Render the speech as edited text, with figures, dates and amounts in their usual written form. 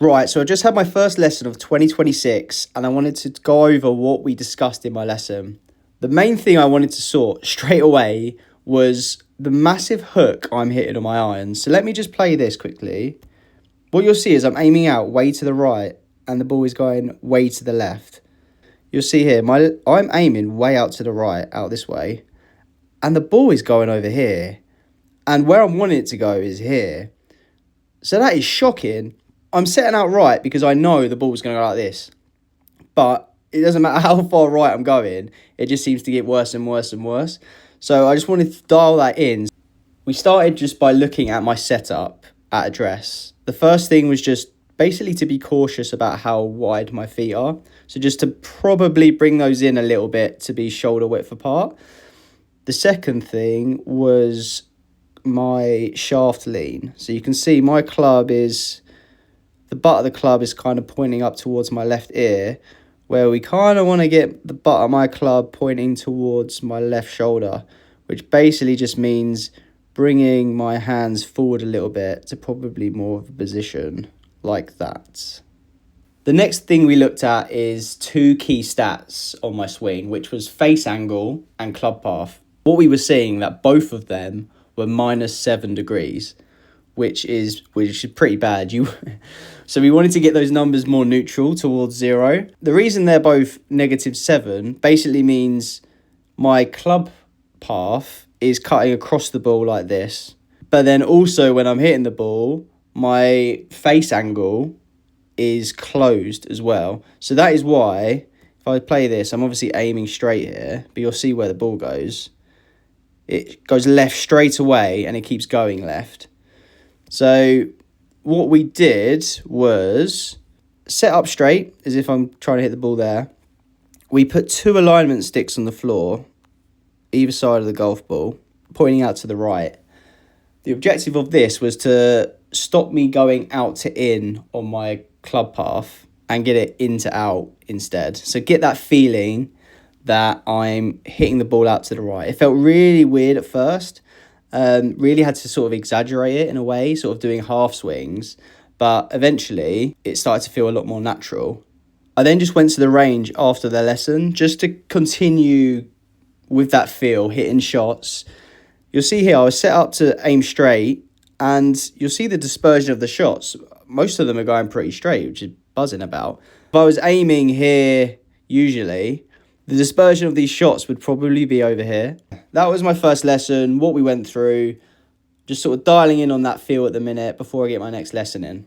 Right, so I just had my first lesson of 2026 and I wanted to go over what we discussed in my lesson. The main thing I wanted to sort straight away was the massive hook I'm hitting on my irons. So let me just play this quickly. What you'll see is I'm aiming out way to the right and the ball is going way to the left. You'll see here, I'm aiming way out to the right, out this way, and the ball is going over here. And where I'm wanting it to go is here. So that is shocking. I'm setting out right because I know the ball's going to go like this. But it doesn't matter how far right I'm going. It just seems to get worse and worse and worse. So I just wanted to dial that in. We started just by looking at my setup at address. The first thing was just basically to be cautious about how wide my feet are. So just to probably bring those in a little bit to be shoulder width apart. The second thing was my shaft lean. So you can see my club is... the butt of the club is kind of pointing up towards my left ear, where we kind of want to get the butt of my club pointing towards my left shoulder, which basically just means bringing my hands forward a little bit to probably more of a position like that. The next thing we looked at is two key stats on my swing, which was face angle and club path. What we were seeing that both of them were -7 degrees, which is pretty bad. So we wanted to get those numbers more neutral towards 0. The reason they're both -7 basically means my club path is cutting across the ball like this. But then also when I'm hitting the ball, my face angle is closed as well. So that is why, if I play this, I'm obviously aiming straight here, but you'll see where the ball goes. It goes left straight away and it keeps going left. So what we did was set up straight, as if I'm trying to hit the ball there. We put 2 alignment sticks on the floor, either side of the golf ball, pointing out to the right. The objective of this was to stop me going out to in on my club path and get it in to out instead. So get that feeling that I'm hitting the ball out to the right. It felt really weird at first. Really had to sort of exaggerate it in a way, sort of doing half swings. But eventually, it started to feel a lot more natural. I then just went to the range after the lesson just to continue with that feel, hitting shots. You'll see here, I was set up to aim straight, and you'll see the dispersion of the shots. Most of them are going pretty straight, which is buzzing about. If I was aiming here, usually, the dispersion of these shots would probably be over here. That was my first lesson, what we went through, just sort of dialing in on that feel at the minute before I get my next lesson in.